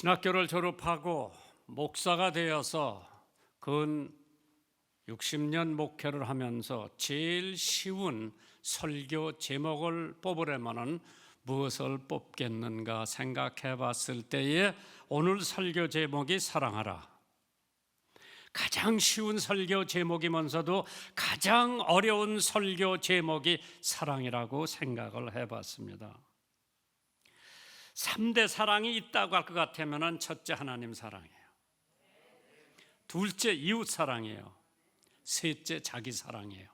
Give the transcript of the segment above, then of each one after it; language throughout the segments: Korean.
신학교를 졸업하고 목사가 되어서 근 60년 목회를 하면서 제일 쉬운 설교 제목을 뽑으려면 무엇을 뽑겠는가 생각해 봤을 때에 오늘 설교 제목이 사랑하라. 가장 쉬운 설교 제목이면서도 가장 어려운 설교 제목이 사랑이라고 생각을 해봤습니다. 3대 사랑이 있다고 할 것 같으면 첫째 하나님 사랑이에요. 둘째 이웃 사랑이에요. 셋째 자기 사랑이에요.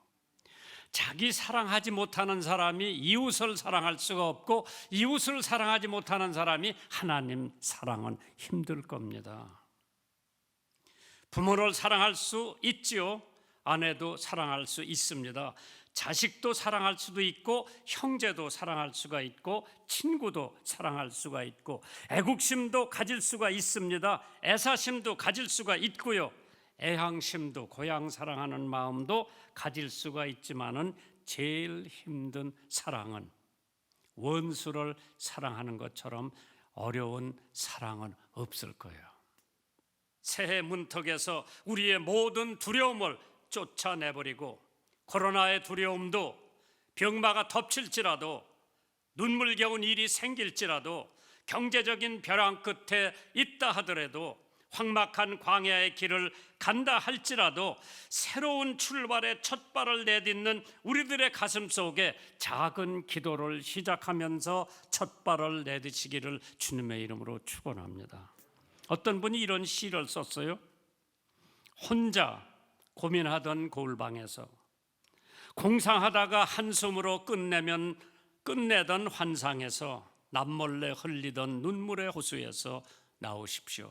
자기 사랑하지 못하는 사람이 이웃을 사랑할 수가 없고, 이웃을 사랑하지 못하는 사람이 하나님 사랑은 힘들 겁니다. 부모를 사랑할 수 있지요. 아내도 사랑할 수 있습니다. 자식도 사랑할 수도 있고, 형제도 사랑할 수가 있고, 친구도 사랑할 수가 있고, 애국심도 가질 수가 있습니다. 애사심도 가질 수가 있고요. 애향심도, 고향 사랑하는 마음도 가질 수가 있지만은 제일 힘든 사랑은 원수를 사랑하는 것처럼 어려운 사랑은 없을 거예요. 새해 문턱에서 우리의 모든 두려움을 쫓아내버리고, 코로나의 두려움도, 병마가 덮칠지라도, 눈물겨운 일이 생길지라도, 경제적인 벼랑 끝에 있다 하더라도, 황막한 광야의 길을 간다 할지라도 새로운 출발의 첫 발을 내딛는 우리들의 가슴 속에 작은 기도를 시작하면서 첫 발을 내딛기를 주님의 이름으로 축원합니다. 어떤 분이 이런 시를 썼어요. 혼자 고민하던 거울방에서 공상하다가 한숨으로 끝내던 환상에서 남몰래 흘리던 눈물의 호수에서 나오십시오.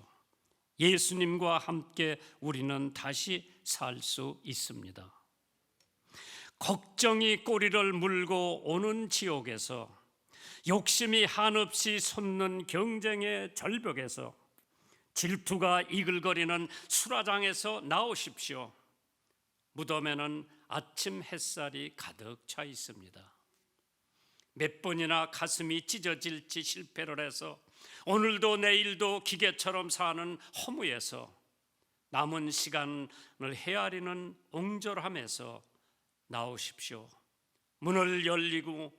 예수님과 함께 우리는 다시 살 수 있습니다. 걱정이 꼬리를 물고 오는 지옥에서, 욕심이 한없이 솟는 경쟁의 절벽에서, 질투가 이글거리는 수라장에서 나오십시오. 무덤에는 아침 햇살이 가득 차 있습니다. 몇 번이나 가슴이 찢어질지 실패를 해서 오늘도 내일도 기계처럼 사는 허무에서, 남은 시간을 헤아리는 옹졸함에서 나오십시오. 문을 열리고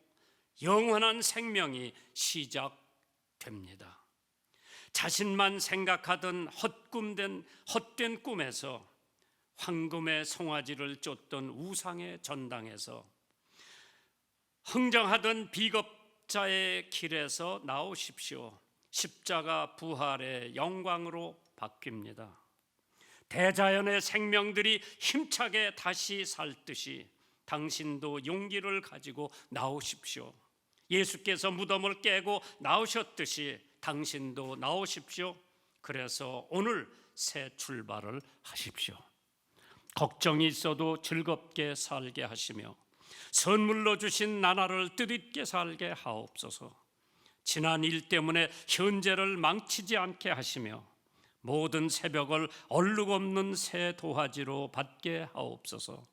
영원한 생명이 시작됩니다. 자신만 생각하던 헛된 꿈에서, 황금의 송아지를 쫓던 우상의 전당에서, 흥정하던 비겁자의 길에서 나오십시오. 십자가 부활의 영광으로 바뀝니다. 대자연의 생명들이 힘차게 다시 살듯이 당신도 용기를 가지고 나오십시오. 예수께서 무덤을 깨고 나오셨듯이 당신도 나오십시오. 그래서 오늘 새 출발을 하십시오. 걱정이 있어도 즐겁게 살게 하시며, 선물로 주신 나날을 뜻있게 살게 하옵소서. 지난 일 때문에 현재를 망치지 않게 하시며, 모든 새벽을 얼룩없는 새 도화지로 받게 하옵소서.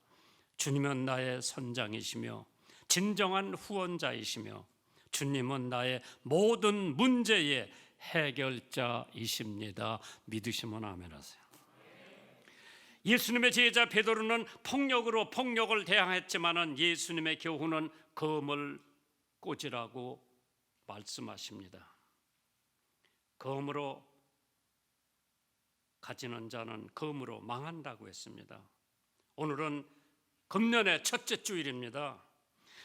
주님은 나의 선장이시며 진정한 후원자이시며, 주님은 나의 모든 문제의 해결자이십니다. 믿으시면 아멘 하세요. 예수님의 제자 베드로는 폭력으로 폭력을 대항했지만은 예수님의 교훈은 검을 꽂으라고 말씀하십니다. 검으로 가지는 자는 검으로 망한다고 했습니다. 오늘은 금년의 첫째 주일입니다.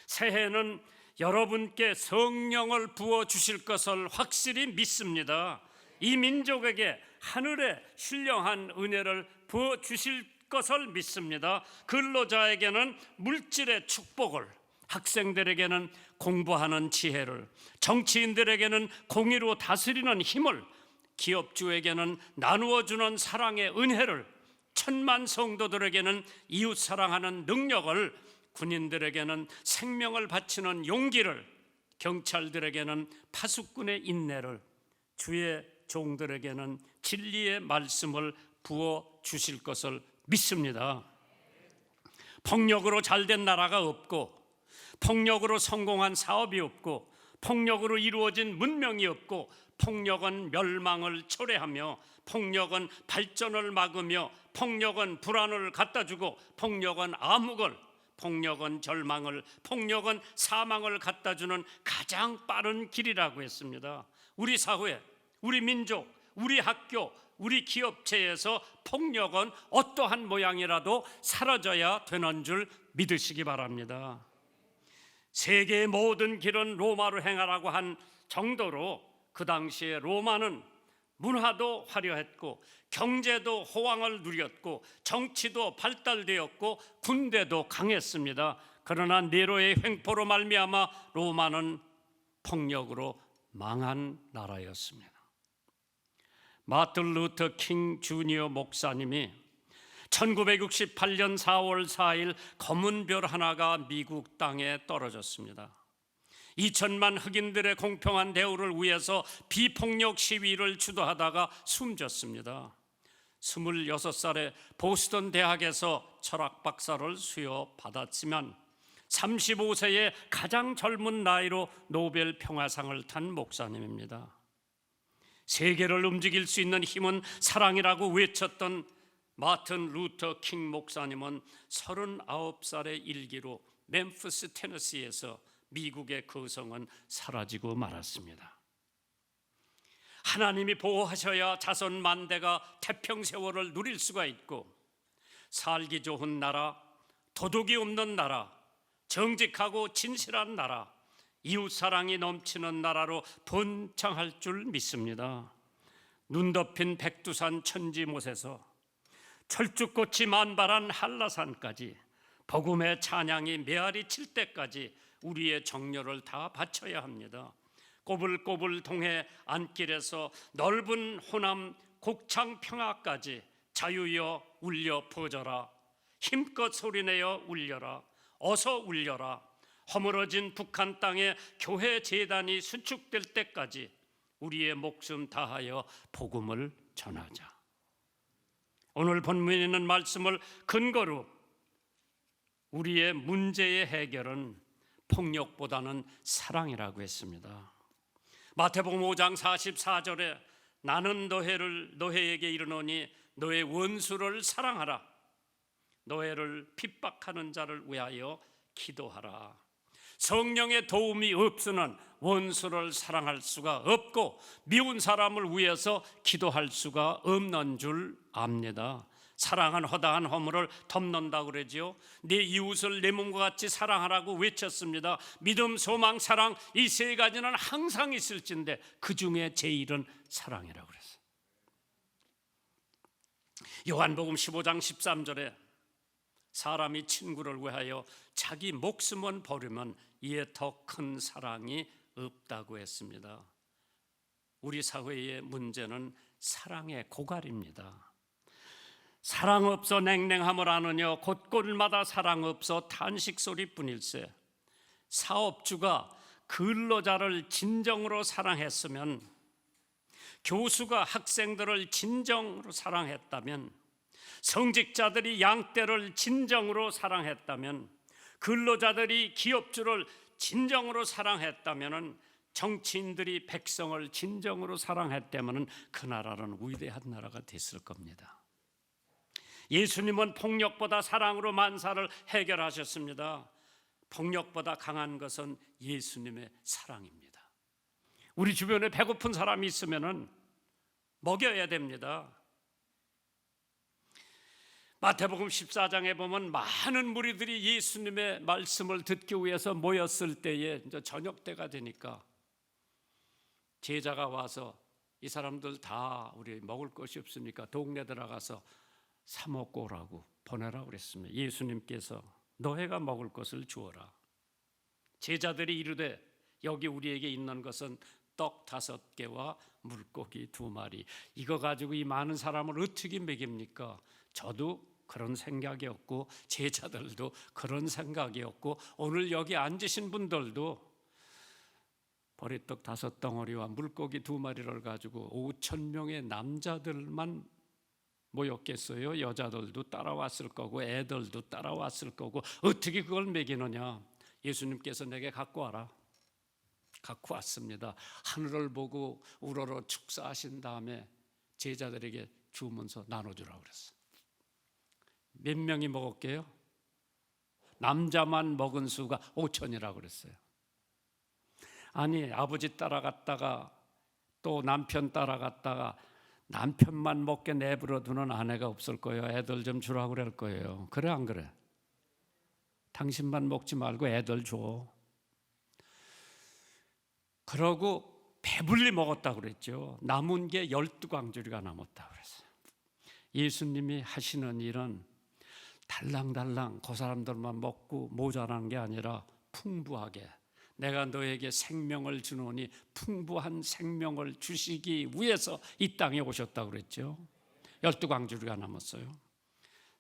새해는 여러분께 성령을 부어주실 것을 확실히 믿습니다. 이 민족에게 하늘의 신령한 은혜를 부어주실 것을 믿습니다. 근로자에게는 물질의 축복을, 학생들에게는 공부하는 지혜를, 정치인들에게는 공의로 다스리는 힘을, 기업주에게는 나누어주는 사랑의 은혜를, 천만 성도들에게는 이웃 사랑하는 능력을, 군인들에게는 생명을 바치는 용기를, 경찰들에게는 파수꾼의 인내를, 주의 종들에게는 진리의 말씀을 부어주실 것을 믿습니다. 폭력으로 잘된 나라가 없고, 폭력으로 성공한 사업이 없고, 폭력으로 이루어진 문명이 없고, 폭력은 멸망을 초래하며, 폭력은 발전을 막으며, 폭력은 불안을 갖다주고, 폭력은 암흑을, 폭력은 절망을, 폭력은 사망을 갖다주는 가장 빠른 길이라고 했습니다. 우리 사회, 우리 민족, 우리 학교, 우리 기업체에서 폭력은 어떠한 모양이라도 사라져야 되는 줄 믿으시기 바랍니다. 세계의 모든 길은 로마로 행하라고 한 정도로 그 당시에 로마는 문화도 화려했고, 경제도 호황을 누렸고, 정치도 발달되었고, 군대도 강했습니다. 그러나 네로의 횡포로 말미암아 로마는 폭력으로 망한 나라였습니다. 마틴 루터 킹 주니어 목사님이 1968년 4월 4일 검은 별 하나가 미국 땅에 떨어졌습니다. 2천만 흑인들의 공평한 대우를 위해서 비폭력 시위를 주도하다가 숨졌습니다. 26살에 보스턴 대학에서 철학 박사를 수여받았지만 35세의 가장 젊은 나이로 노벨 평화상을 탄 목사님입니다. 세계를 움직일 수 있는 힘은 사랑이라고 외쳤던 마틴 루터 킹 목사님은 39살의 일기로 멤피스 테너시에서 미국의 거성은 사라지고 말았습니다. 하나님이 보호하셔야 자손 만대가 태평세월을 누릴 수가 있고, 살기 좋은 나라, 도둑이 없는 나라, 정직하고 진실한 나라, 이웃사랑이 넘치는 나라로 번창할 줄 믿습니다. 눈 덮인 백두산 천지못에서 철쭉꽃이 만발한 한라산까지, 복음의 찬양이 메아리 칠 때까지 우리의 정열을 다 바쳐야 합니다. 꼬불꼬불 동해 안길에서 넓은 호남 곡창 평화까지 자유여 울려 퍼져라. 힘껏 소리내어 울려라. 어서 울려라. 허물어진 북한 땅에 교회 재단이 수축될 때까지 우리의 목숨 다하여 복음을 전하자. 오늘 본문에 있는 말씀을 근거로 우리의 문제의 해결은 폭력보다는 사랑이라고 했습니다. 마태복음 5장 44절에 나는 너희에게 이르노니 너의 원수를 사랑하라. 너희를 핍박하는 자를 위하여 기도하라. 성령의 도움이 없으면 원수를 사랑할 수가 없고, 미운 사람을 위해서 기도할 수가 없는 줄 압니다. 사랑은 허다한 허물을 덮는다고 그러지요. 내 이웃을 내 몸과 같이 사랑하라고 외쳤습니다. 믿음, 소망, 사랑, 이 세 가지는 항상 있을진데 그 중에 제일은 사랑이라고 그랬어요. 요한복음 15장 13절에 사람이 친구를 위하여 자기 목숨을 버리면 이에 더 큰 사랑이 없다고 했습니다. 우리 사회의 문제는 사랑의 고갈입니다. 사랑 없어 냉랭함을 아느냐 곳곳마다 사랑 없어 탄식 소리뿐일세. 사업주가 근로자를 진정으로 사랑했으면, 교수가 학생들을 진정으로 사랑했다면, 성직자들이 양떼를 진정으로 사랑했다면, 근로자들이 기업주를 진정으로 사랑했다면, 정치인들이 백성을 진정으로 사랑했다면 그 나라는 위대한 나라가 됐을 겁니다. 예수님은 폭력보다 사랑으로 만사를 해결하셨습니다. 폭력보다 강한 것은 예수님의 사랑입니다. 우리 주변에 배고픈 사람이 있으면 먹여야 됩니다. 마태복음 14장에 보면 많은 무리들이 예수님의 말씀을 듣기 위해서 모였을 때에 이제 저녁 때가 되니까 제자가 와서 이 사람들 다 우리 먹을 것이 없으니까 동네 들어가서 사 먹고 오라고 보내라고 그랬습니다. 예수님께서 너희가 먹을 것을 주어라. 제자들이 이르되 여기 우리에게 있는 것은 떡 5개와 물고기 2마리. 이거 가지고 이 많은 사람을 어떻게 먹입니까? 저도 그런 생각이었고 제자들도 그런 생각이었고 오늘 여기 앉으신 분들도 보리떡 5덩어리와 물고기 2마리를 가지고 5,000명의 남자들만 모였겠어요? 여자들도 따라왔을 거고 애들도 따라왔을 거고 어떻게 그걸 먹이느냐? 예수님께서 내게 갖고 와라. 갖고 왔습니다. 하늘을 보고 우러러 축사하신 다음에 제자들에게 주면서 나눠주라고 그랬어요. 몇 명이 먹었게요? 남자만 먹은 수가 5천이라고 그랬어요. 아니, 아버지 따라갔다가 또 남편 따라갔다가 남편만 먹게 내버려 두는 아내가 없을 거예요. 애들 좀 주라고 그럴 거예요. 그래 안 그래? 당신만 먹지 말고 애들 줘. 그러고 배불리 먹었다고 그랬죠. 남은 게 12광주리가 남았다고 그랬어요. 예수님이 하시는 일은 달랑달랑 그 사람들만 먹고 모자란 게 아니라 풍부하게, 내가 너에게 생명을 주노니 풍부한 생명을 주시기 위해서 이 땅에 오셨다고 그랬죠. 12광주리가 남았어요.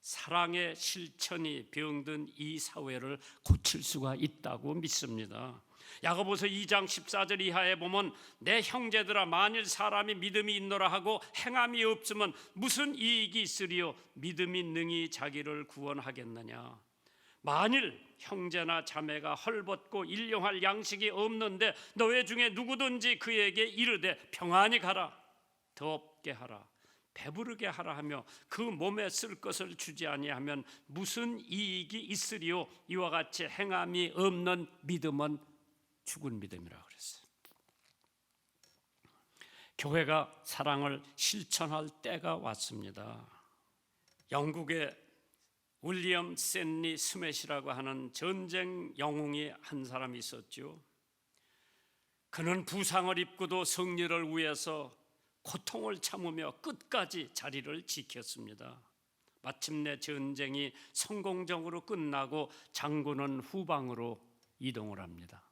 사랑의 실천이 병든 이 사회를 고칠 수가 있다고 믿습니다. 야고보서 2장 14절 이하에 보면 내 형제들아, 만일 사람이 믿음이 있노라 하고 행함이 없으면 무슨 이익이 있으리요? 믿음이 능히 자기를 구원하겠느냐. 만일 형제나 자매가 헐벗고 일용할 양식이 없는데 너희 중에 누구든지 그에게 이르되 평안히 가라, 덥게 하라, 배부르게 하라 하며 그 몸에 쓸 것을 주지 아니하면 무슨 이익이 있으리요? 이와 같이 행함이 없는 믿음은 죽은 믿음이라고 그랬어요. 교회가 사랑을 실천할 때가 왔습니다. 영국의 윌리엄 샌리 스맷이라고 하는 전쟁 영웅이 한 사람이 있었죠. 그는 부상을 입고도 승리를 위해서 고통을 참으며 끝까지 자리를 지켰습니다. 마침내 전쟁이 성공적으로 끝나고 장군은 후방으로 이동을 합니다.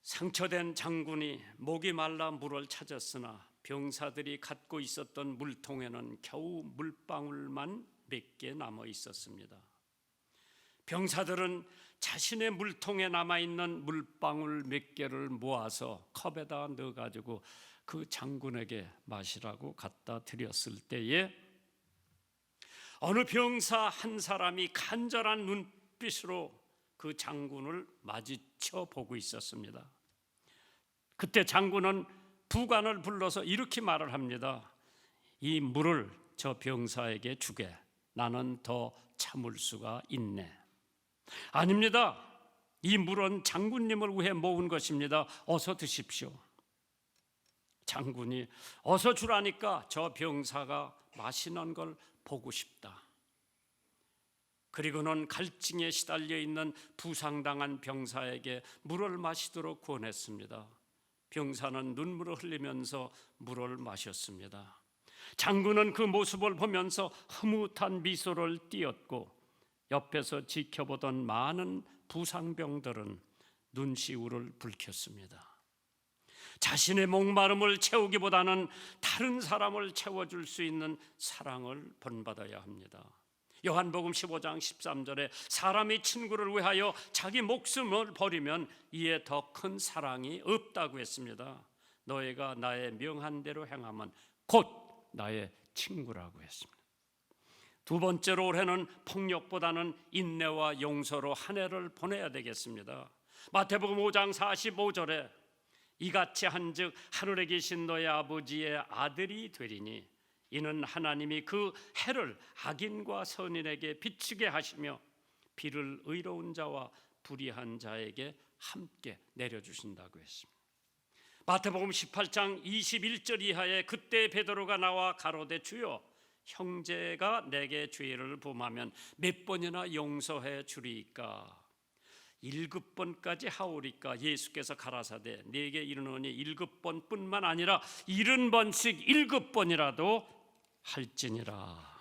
상처된 장군이 목이 말라 물을 찾았으나 병사들이 갖고 있었던 물통에는 겨우 물방울만 몇 개 남아 있었습니다. 병사들은 자신의 물통에 남아있는 물방울 몇 개를 모아서 컵에다 넣어가지고 그 장군에게 마시라고 갖다 드렸을 때에 어느 병사 한 사람이 간절한 눈빛으로 그 장군을 마주쳐 보고 있었습니다. 그때 장군은 부관을 불러서 이렇게 말을 합니다. 이 물을 저 병사에게 주게. 나는 더 참을 수가 있네. 아닙니다. 이 물은 장군님을 위해 모은 것입니다. 어서 드십시오. 장군이 어서 주라니까 저 병사가 마시는 걸 보고 싶다. 그리고는 갈증에 시달려 있는 부상당한 병사에게 물을 마시도록 권했습니다. 병사는 눈물을 흘리면서 물을 마셨습니다. 장군은 그 모습을 보면서 흐뭇한 미소를 띄었고 옆에서 지켜보던 많은 부상병들은 눈시울을 붉혔습니다. 자신의 목마름을 채우기보다는 다른 사람을 채워줄 수 있는 사랑을 본받아야 합니다. 요한복음 15장 13절에 사람이 친구를 위하여 자기 목숨을 버리면 이에 더 큰 사랑이 없다고 했습니다. 너희가 나의 명한 대로 행하면 곧 나의 친구라고 했습니다. 두 번째로 올해는 폭력보다는 인내와 용서로 한 해를 보내야 되겠습니다. 마태복음 5장 45절에 이같이 한즉 하늘에 계신 너의 아버지의 아들이 되리니 이는 하나님이 그 해를 악인과 선인에게 비추게 하시며 비를 의로운 자와 불의한 자에게 함께 내려주신다고 했습니다. 마태복음 18장 21절 이하에 그때 베드로가 나와 가로되 주여 형제가 내게 죄를 범하면 몇 번이나 용서해 주리이까? 7번까지 하오리까? 예수께서 가라사대 네게 이르노니 7번뿐만 아니라 70번씩 7번이라도 할지니라.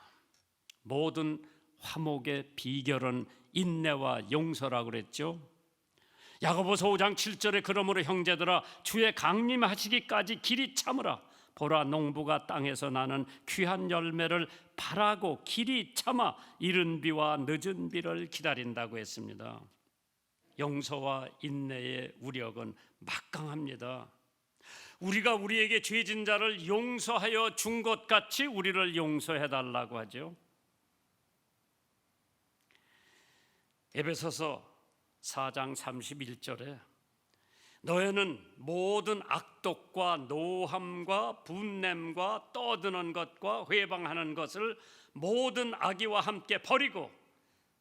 모든 화목의 비결은 인내와 용서라고 그랬죠. 야고보서 5장 7절에 그러므로 형제들아 주의 강림하시기까지 길이 참으라. 보라 농부가 땅에서 나는 귀한 열매를 바라고 길이 참아 이른 비와 늦은 비를 기다린다고 했습니다. 용서와 인내의 우력은 막강합니다. 우리가 우리에게 죄진 자를 용서하여 준 것 같이 우리를 용서해 달라고 하죠. 에베소서 4장 31절에 너희는 모든 악독과 노함과 분냄과 떠드는 것과 회방하는 것을 모든 악의와 함께 버리고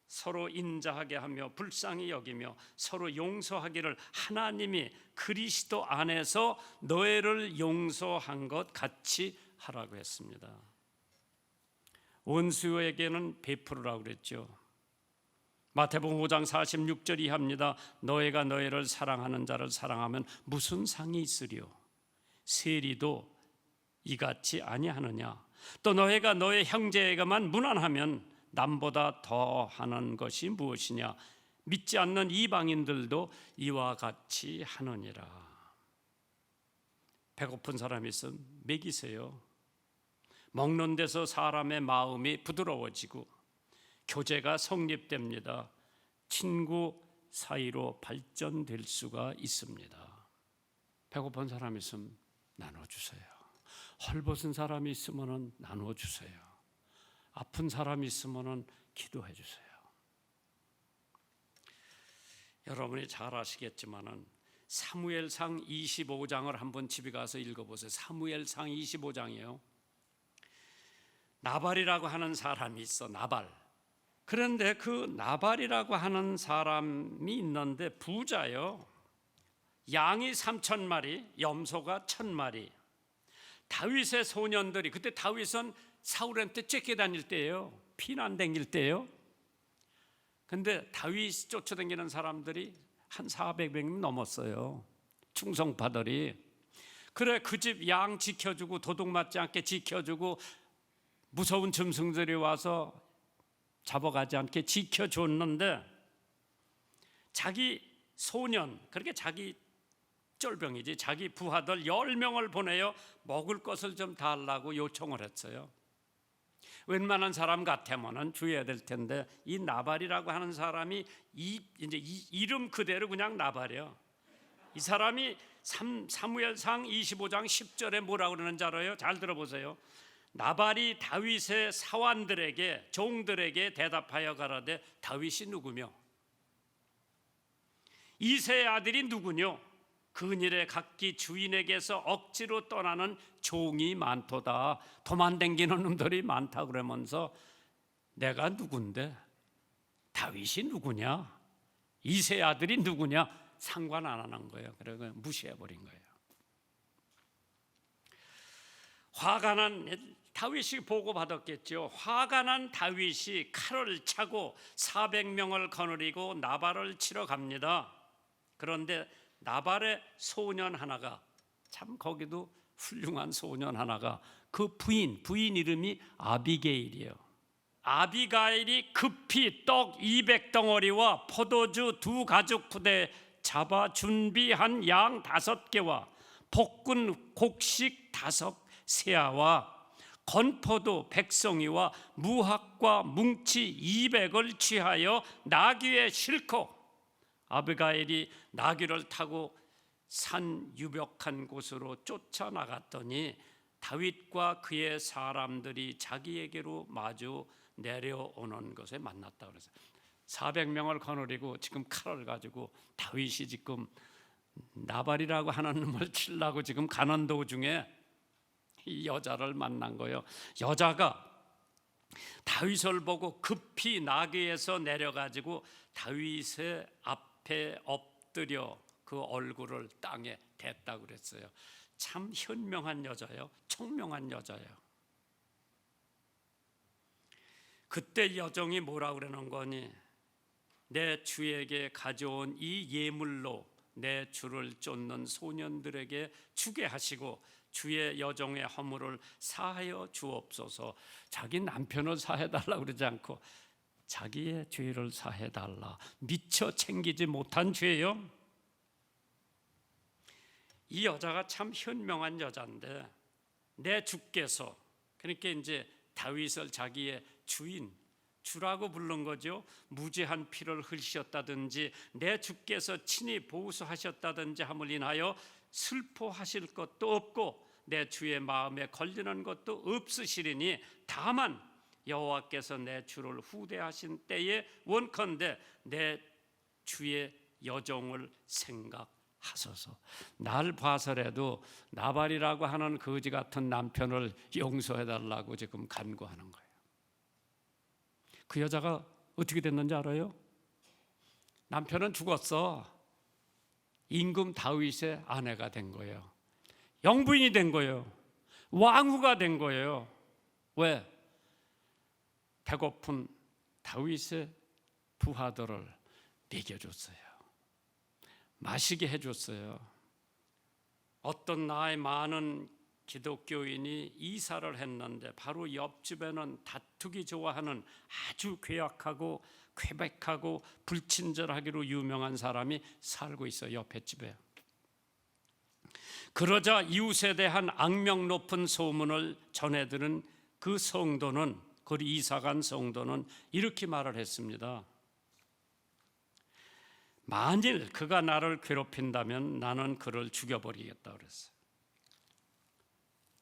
서로 인자하게 하며 불쌍히 여기며 서로 용서하기를 하나님이 그리스도 안에서 너희를 용서한 것 같이 하라고 했습니다. 원수에게는 베풀으라고 그랬죠. 마태복음 5장 46절 이하입니다. 너희가 너희를 사랑하는 자를 사랑하면 무슨 상이 있으리요? 세리도 이같이 아니하느냐? 또 너희가 너희 형제에게만 무난하면 남보다 더 하는 것이 무엇이냐? 믿지 않는 이방인들도 이와 같이 하느니라. 배고픈 사람이 있으면 먹이세요. 먹는 데서 사람의 마음이 부드러워지고 교제가 성립됩니다. 친구 사이로 발전될 수가 있습니다. 배고픈 사람이 있으면 나눠주세요. 헐벗은 사람이 있으면 나눠주세요. 아픈 사람이 있으면 기도해 주세요. 여러분이 잘 아시겠지만은 사무엘상 25장을 한번 집에 가서 읽어보세요. 사무엘상 25장이에요. 나발이라고 하는 사람이 있어. 나발. 그런데 그 나발이라고 하는 사람이 있는데 부자요. 양이 3,000마리, 염소가 1,000마리. 다윗의 소년들이, 그때 다윗은 사울한테 쫓겨다닐 때예요. 피난 다닐 때예요. 근데 다윗 쫓아다니는 사람들이 한 400명 넘었어요. 충성파들이. 그래 그 집 양 지켜주고 도둑 맞지 않게 지켜주고 무서운 짐승들이 와서 잡아가지 않게 지켜줬는데 자기 소년, 그렇게 자기 쫄병이지, 자기 부하들 10명을 보내요. 먹을 것을 좀 달라고 요청을 했어요. 웬만한 사람 같으면은 주어야 될 텐데 이 나발이라고 하는 사람이 이제 이름 그대로 그냥 나발이에요. 이 사람이 사무엘상 25장 10절에 뭐라고 그러는지 알아요? 잘 들어보세요. 나발이 다윗의 사환들에게 종들에게 대답하여 가라되 다윗이 누구며 이새의 아들이 누구뇨? 근일에 각기 주인에게서 억지로 떠나는 종이 많도다. 도만 댕기는 놈들이 많다 그러면서 내가 누군데? 다윗이 누구냐? 이새의 아들이 누구냐? 상관 안 하는 거예요. 그래서 무시해버린 거예요. 화가 난 다윗이 보고받았겠죠. 화가 난 다윗이 칼을 차고 400명을 거느리고 나발을 치러 갑니다. 그런데 나발의 소년 하나가, 참 거기도 훌륭한 소년 하나가, 그 부인 이름이 아비게일이에요. 아비가일이 급히 떡 200덩어리와 포도주 2가죽 잡아 준비한 양 5개와 볶은 곡식 5세아와 건포도 100송이와 무학과 뭉치 200을 취하여 나귀에 싣고 아비가일이 나귀를 타고 산 유벽한 곳으로 쫓아나갔더니 다윗과 그의 사람들이 자기에게로 마주 내려오는 것에 만났다 그랬어요. 400명을 거느리고 지금 칼을 가지고 다윗이 지금 나발이라고 하는 놈을 치려고 지금 가는 도중에 이 여자를 만난 거예요. 여자가 다윗을 보고 급히 나귀에서 내려가지고 다윗의 앞에 엎드려 그 얼굴을 땅에 댔다고 그랬어요. 참 현명한 여자예요. 총명한 여자예요. 그때 여종이 뭐라 그러는 거니? 내 주에게 가져온 이 예물로 내 주를 쫓는 소년들에게 주게 하시고 주의 여종의 허물을 사하여 주옵소서. 자기 남편을 사해달라고 그러지 않고 자기의 죄를 사해달라. 미처 챙기지 못한 죄요. 이 여자가 참 현명한 여자인데 내 주께서, 그러니까 이제 다윗을 자기의 주라고 부른 거죠. 무죄한 피를 흘리셨다든지 내 주께서 친히 보수하셨다든지 함을 인하여 슬퍼하실 것도 없고 내 주의 마음에 걸리는 것도 없으시리니 다만 여호와께서 내 주를 후대하신 때에 원컨대 내 주의 여종을 생각하소서. 날 봐서라도 나발이라고 하는 거지 같은 남편을 용서해달라고 지금 간구하는 거예요. 그 여자가 어떻게 됐는지 알아요? 남편은 죽었어. 임금 다윗의 아내가 된 거예요. 영부인이 된 거예요. 왕후가 된 거예요. 왜? 배고픈 다윗의 부하들을 먹여줬어요. 마시게 해줬어요. 어떤 나이 많은 기독교인이 이사를 했는데 바로 옆집에는 다투기 좋아하는 아주 괴악하고 괴백하고 불친절하기로 유명한 사람이 살고 있어요. 옆에 집에. 그러자 이웃에 대한 악명 높은 소문을 전해들은 그 성도는, 그 이사간 성도는 이렇게 말을 했습니다. 만일 그가 나를 괴롭힌다면 나는 그를 죽여버리겠다 그랬어요.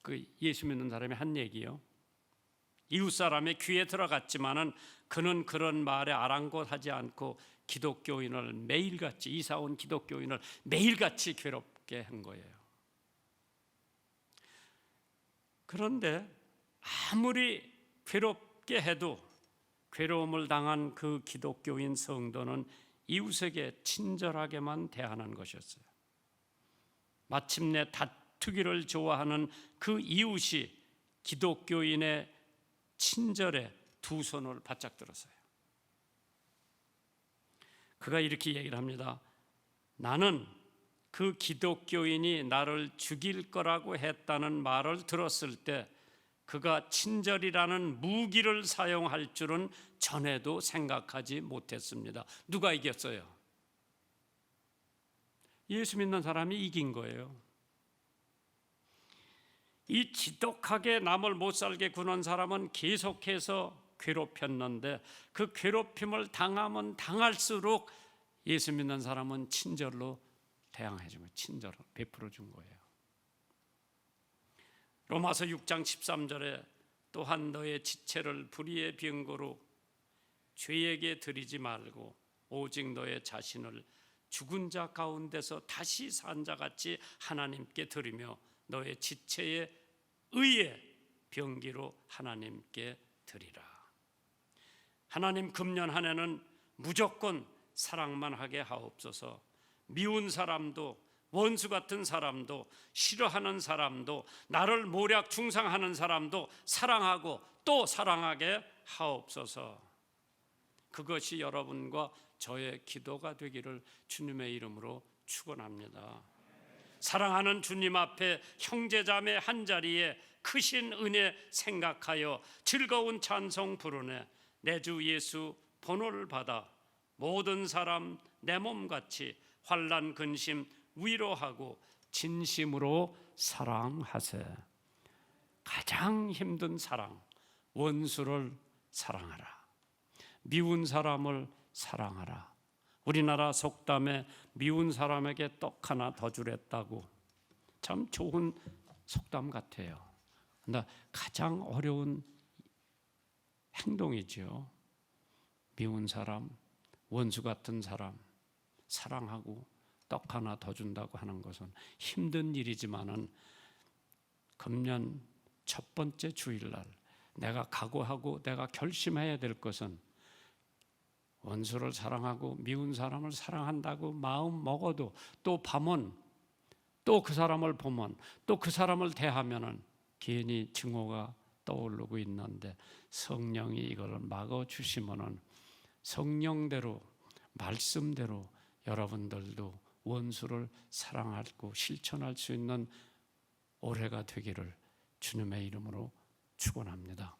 그 예수 믿는 사람이 한 얘기요. 이웃 사람의 귀에 들어갔지만은 그는 그런 말에 아랑곳하지 않고 기독교인을 매일같이, 이사 온 기독교인을 매일같이 괴롭게 한 거예요. 그런데 아무리 괴롭게 해도 괴로움을 당한 그 기독교인 성도는 이웃에게 친절하게만 대하는 것이었어요. 마침내 다투기를 좋아하는 그 이웃이 기독교인의 친절에 두 손을 바짝 들었어요. 그가 이렇게 얘기를 합니다. 나는 그 기독교인이 나를 죽일 거라고 했다는 말을 들었을 때 그가 친절이라는 무기를 사용할 줄은 전에도 생각하지 못했습니다. 누가 이겼어요? 예수 믿는 사람이 이긴 거예요. 이 지독하게 남을 못 살게 구는 사람은 계속해서 괴롭혔는데 그 괴롭힘을 당하면 당할수록 예수 믿는 사람은 친절로 대항해 준 거예요. 친절을 베풀어 준 거예요. 로마서 6장 13절에 또한 너의 지체를 불의의 병거로 죄에게 드리지 말고 오직 너의 자신을 죽은 자 가운데서 다시 산 자같이 하나님께 드리며 너의 지체의 의의 병기로 하나님께 드리라. 하나님 금년 한 해는 무조건 사랑만 하게 하옵소서. 미운 사람도 원수 같은 사람도 싫어하는 사람도 나를 모략 중상하는 사람도 사랑하고 또 사랑하게 하옵소서. 그것이 여러분과 저의 기도가 되기를 주님의 이름으로 축원합니다. 사랑하는 주님 앞에 형제자매 한자리에 크신 은혜 생각하여 즐거운 찬송 부르네 내 주 예수 번호를 받아 모든 사람 내 몸같이 환난 근심 위로하고 진심으로 사랑하세. 가장 힘든 사랑, 원수를 사랑하라. 미운 사람을 사랑하라. 우리나라 속담에 미운 사람에게 떡 하나 더 주랬다고, 참 좋은 속담 같아요. 근데 가장 어려운 행동이죠. 미운 사람, 원수 같은 사람 사랑하고 떡 하나 더 준다고 하는 것은 힘든 일이지만은 금년 첫 번째 주일날 내가 각오하고 내가 결심해야 될 것은 원수를 사랑하고 미운 사람을 사랑한다고 마음 먹어도 또 밤은 또 그 사람을 보면 또 그 사람을 대하면은 괜히 증오가 떠오르고 있는데 성령이 이걸 막아주시면은 성령대로 말씀대로 여러분들도 원수를 사랑하고 실천할 수 있는 올해가 되기를 주님의 이름으로 축원합니다.